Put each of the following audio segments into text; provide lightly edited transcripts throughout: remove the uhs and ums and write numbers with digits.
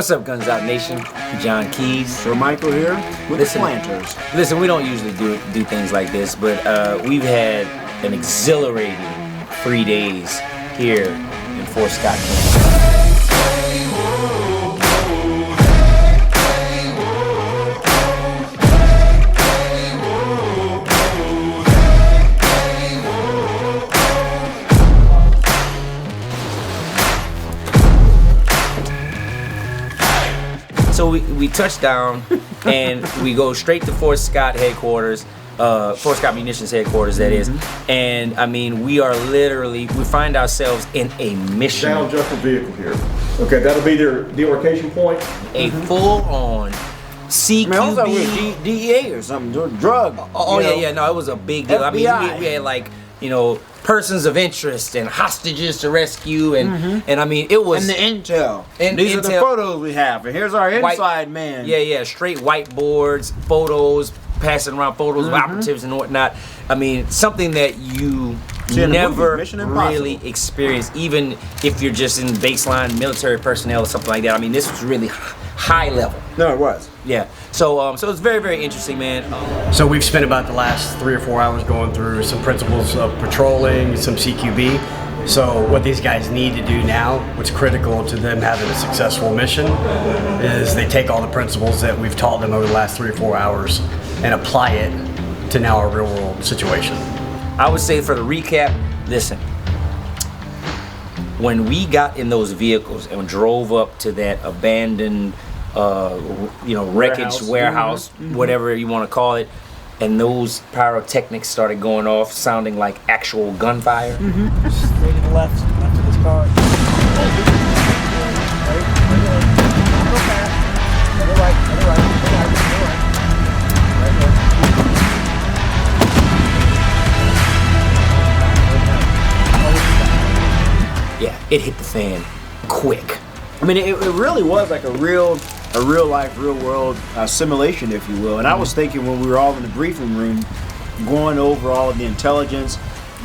What's up, Guns Out Nation? John Keys. Shermichael here with the planters. Listen, we don't usually do things like this, but we've had an exhilarating 3 days here in Fort Scott Munitions. So we touch down and we go straight to Fort Scott headquarters, Fort Scott Munitions headquarters, that is. And I mean, we find ourselves in a mission. Down adjustable vehicle here. Okay, that'll be their demarcation point. A full-on CQB. Man, I was like DEA or something, drug. Yeah, no, it was a big deal. FBI. I mean, we had like, persons of interest and hostages to rescue, and I mean, it was. And the intel. And these are the photos we have. And here's our inside man. Yeah, straight whiteboards, photos, passing around photos of operatives and whatnot. I mean, something that you never really experience, even if you're just in baseline military personnel or something like that. I mean, this was really high level. No, it was. Yeah. So it's very, very interesting, man. So we've spent about the last 3 or 4 hours going through some principles of patrolling, some CQB. So what these guys need to do now, what's critical to them having a successful mission, is they take all the principles that we've taught them over the last 3 or 4 hours and apply it to now our real world situation. I would say, for the recap, listen. When we got in those vehicles and drove up to that abandoned wreckage warehouse, whatever you want to call it, and those pyrotechnics started going off, sounding like actual gunfire. Straight to the left of this car. Yeah, it hit the fan quick. I mean, it really was like a real life, real world simulation, if you will. And I was thinking, when we were all in the briefing room, going over all of the intelligence,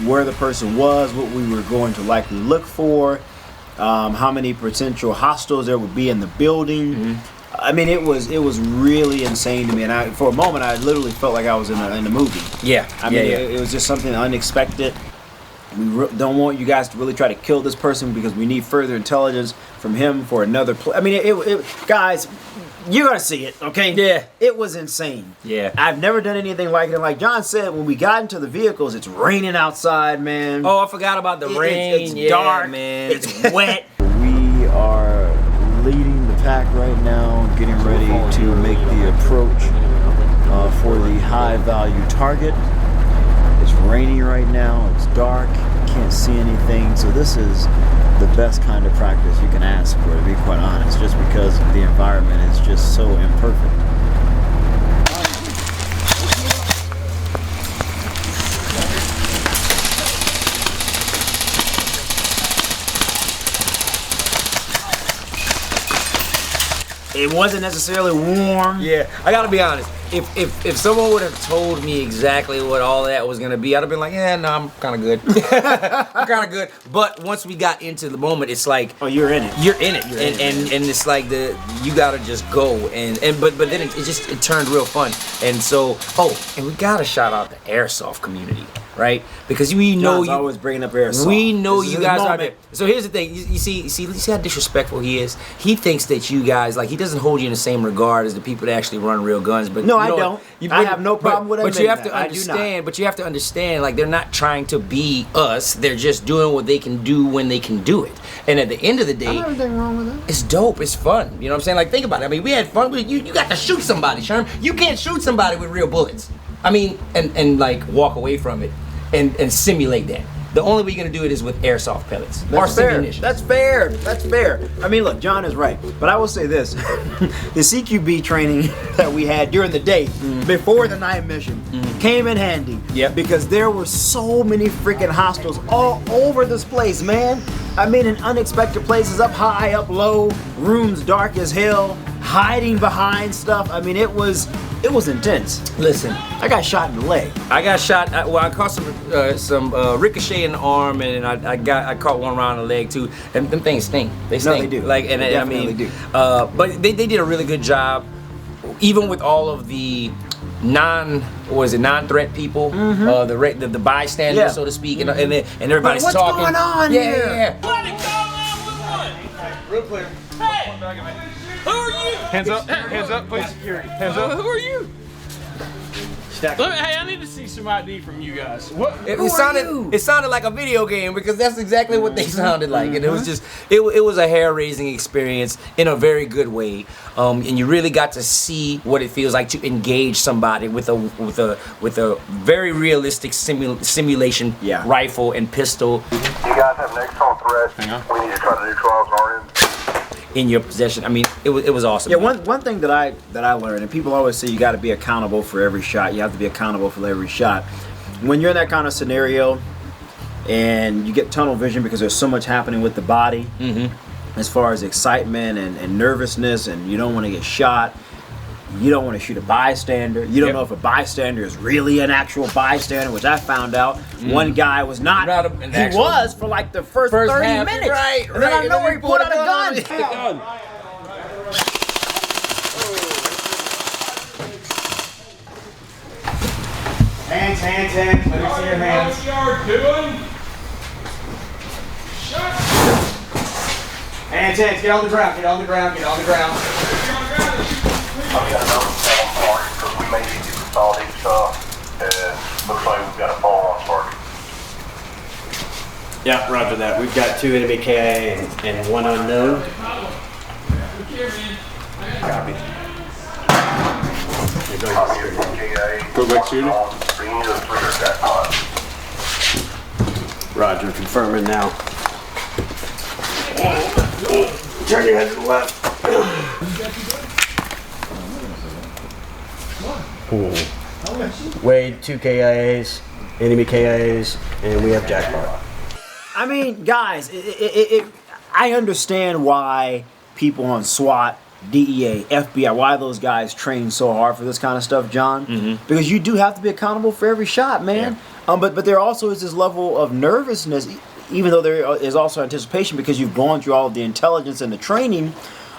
where the person was, what we were going to likely look for, how many potential hostiles there would be in the building. I mean, it was really insane to me. And for a moment, I literally felt like I was in a movie. Yeah. I mean, it was just something unexpected. We don't want you guys to really try to kill this person because we need further intelligence from him for another I mean, guys, you're gonna see it, okay? Yeah. It was insane. Yeah. I've never done anything like it. And like John said, when we got into the vehicles, it's raining outside, man. Oh, I forgot about the rain. It's dark, man. It's wet. We are leading the pack right now, getting ready to make the approach for the high-value target. It's raining right now, it's dark, can't see anything, so this is the best kind of practice you can ask for, to be quite honest, just because the environment is just so imperfect. It wasn't necessarily warm. Yeah, I gotta be honest. If someone would have told me exactly what all that was gonna be, I'd have been like, yeah, no, I'm kind of good. I'm kind of good. But once we got into the moment, it's like, oh, you're in it. You're in it, and it's like you gotta just go, but then it turned real fun, and so and we gotta shout out the airsoft community, right? Because we know John's always bringing up airsoft. We know you guys are there. So here's the thing. You see how disrespectful he is. He thinks that you guys, like, he doesn't hold you in the same regard as the people that actually run real guns. But no, I don't. I have no problem with it. But you have to understand. But you have to understand, like, they're not trying to be us. They're just doing what they can do when they can do it. And at the end of the day, nothing wrong with that. It's dope. It's fun. You know what I'm saying? Like, think about it. I mean, we had fun. You got to shoot somebody, Sherm. You can't shoot somebody with real bullets. I mean, and like walk away from it and simulate that. The only way you're gonna do it is with airsoft pellets. That's fair. That's fair. That's fair. I mean, look, John is right, but I will say this: the CQB training that we had during the day before the night mission came in handy. Yeah. Because there were so many freaking hostiles all over this place, man. I mean, in unexpected places, up high, up low, rooms dark as hell, hiding behind stuff. I mean, it was intense. Listen, I got shot in the leg. I got shot. I caught some ricochet in the arm, and I caught one around the leg too. And them things sting. They sting. No, they do. Like, and They I mean, definitely do. but they did a really good job, even with all of the non-threat people, the bystanders, Yeah. so to speak, and everybody's What's talking. going on here? Real clear. Hey! Who are you? Hands up, please. Hands up. Who are you? Stack. Hey, I need to see some ID from you guys. What? It sounded like a video game, because that's exactly what they sounded like, and it was just it was a hair-raising experience in a very good way, and you really got to see what it feels like to engage somebody with a very realistic simulation rifle and pistol. You guys have an external threat. Hang on. We need to try to neutralize on our end. In your possession. I mean, it was awesome. Yeah, one thing that I learned, and people always say you got to be accountable for every shot. You have to be accountable for every shot. When you're in that kind of scenario, and you get tunnel vision because there's so much happening with the body, as far as excitement and nervousness, and you don't want to get shot. You don't want to shoot a bystander. You don't know if a bystander is really an actual bystander, which I found out. One guy was not. He was for like the first 30 half, minutes. right, and then I right, know and then he pulled out a gun. Hands. Let me see your hands. What you are doing? Hands. Get on the ground. I've got another phone for you because we may need to consolidate stuff. And looks like we've got a fall on target. Yeah, roger that. We've got 2 enemy KIA and 1 unknown. Copy from GA. Go back shooting. Bring you to the 3 jackpot. Roger, confirming now. Turn your head to the left. Wade, 2 KIAs, enemy KIAs, and we have jackpot. I mean, guys, I understand why people on SWAT, DEA, FBI, why those guys train so hard for this kind of stuff, John. Because you do have to be accountable for every shot, man. But there also is this level of nervousness, even though there is also anticipation because you've gone through all of the intelligence and the training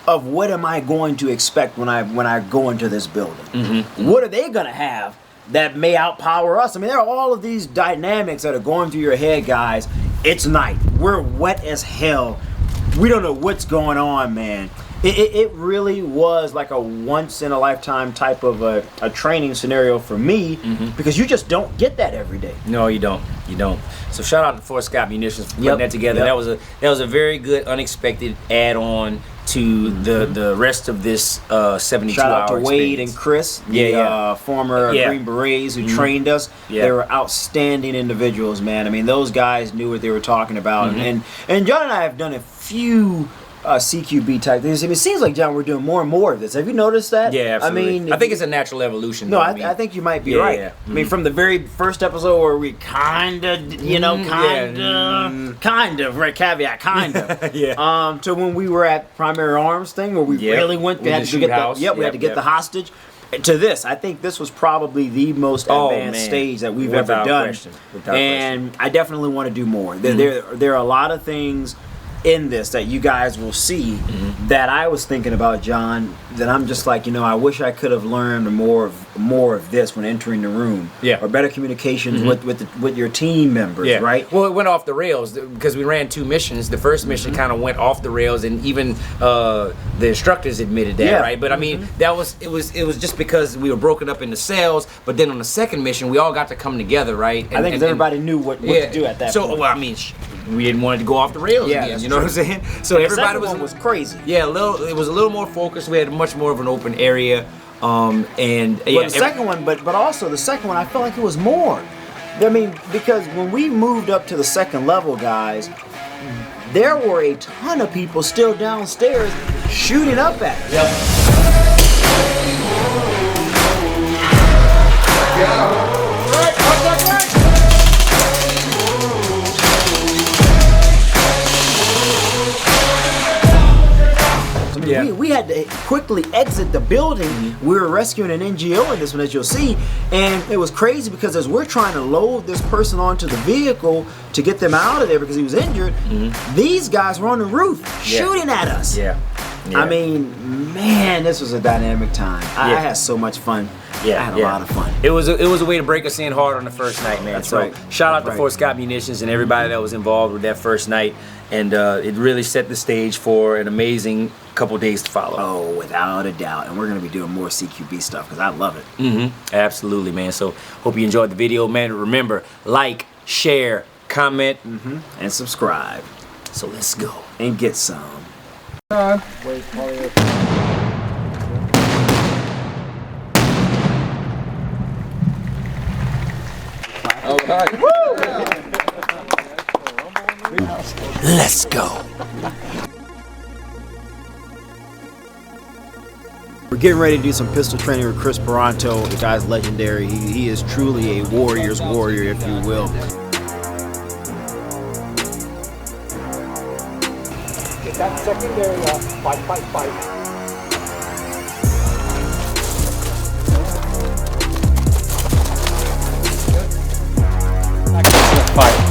of what am I going to expect when I go into this building. What are they going to have that may outpower us? I mean, there are all of these dynamics that are going through your head, guys. It's night. We're wet as hell. We don't know what's going on, man. It really was like a once-in-a-lifetime type of a training scenario for me because you just don't get that every day. No, you don't. You don't. So shout out to Fort Scott Munitions for putting that together. That was a very good, unexpected add-on to the rest of this 72-hour Shout out to Wade and Kris, former Green Berets who trained us. They were outstanding individuals, man. I mean, those guys knew what they were talking about. And John and I have done a few CQB type things. I mean, it seems like, John, we're doing more and more of this. Have you noticed that? Yeah, absolutely. I mean, I think it's a natural evolution. No, I think you might be right. Yeah. I mean, from the very first episode where we kind of, right, caveat, kind of, to when we were at Primary Arms thing, where we really went, we had to get we had to get the hostage. To this, I think this was probably the most advanced stage that we've ever done. And I definitely want to do more. There are a lot of things in this that you guys will see that I was thinking about, John, that I'm just like, I wish I could have learned more of this when entering the room. Or better communications with your team members, right? Well, it went off the rails because we ran 2 missions. The first mission kind of went off the rails, and even the instructors admitted that, right? But I mean, it was just because we were broken up into cells. But then on the second mission, we all got to come together, right? I think everybody knew what to do at that point. So, well, I mean, we didn't want it to go off the rails again. You know what I'm saying? So everybody was crazy. Yeah, it was a little more focused. We had much more of an open area. But the second one, but also the second one, I felt like it was more. I mean, because when we moved up to the second level, guys, there were a ton of people still downstairs shooting up at us. We had to quickly exit the building. We were rescuing an NGO in this one, as you'll see, and it was crazy because as we're trying to load this person onto the vehicle to get them out of there because he was injured, these guys were on the roof shooting at us. Yeah. I mean, man, this was a dynamic time. I had so much fun. I had a lot of fun. It was a way to break us in hard on the first night, man. That's so right. Shout out to Right. Fort Scott Munitions and everybody that was involved with that first night, and it really set the stage for an amazing couple days to follow. Oh, without a doubt. And we're going to be doing more CQB stuff because I love it. Absolutely, man. So hope you enjoyed the video, man. Remember, like, share, comment, And subscribe so let's go. and get some. Let's go. We're getting ready to do some pistol training with Kris Paronto. The guy's legendary. He is truly a warrior's warrior, if you will. Get that secondary off. Fight.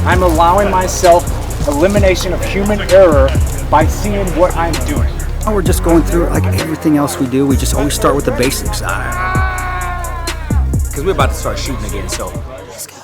I'm allowing myself elimination of human error by seeing what I'm doing. We're just going through it like everything else we do. We just always start with the basics. Because we're about to start shooting again, so let's go.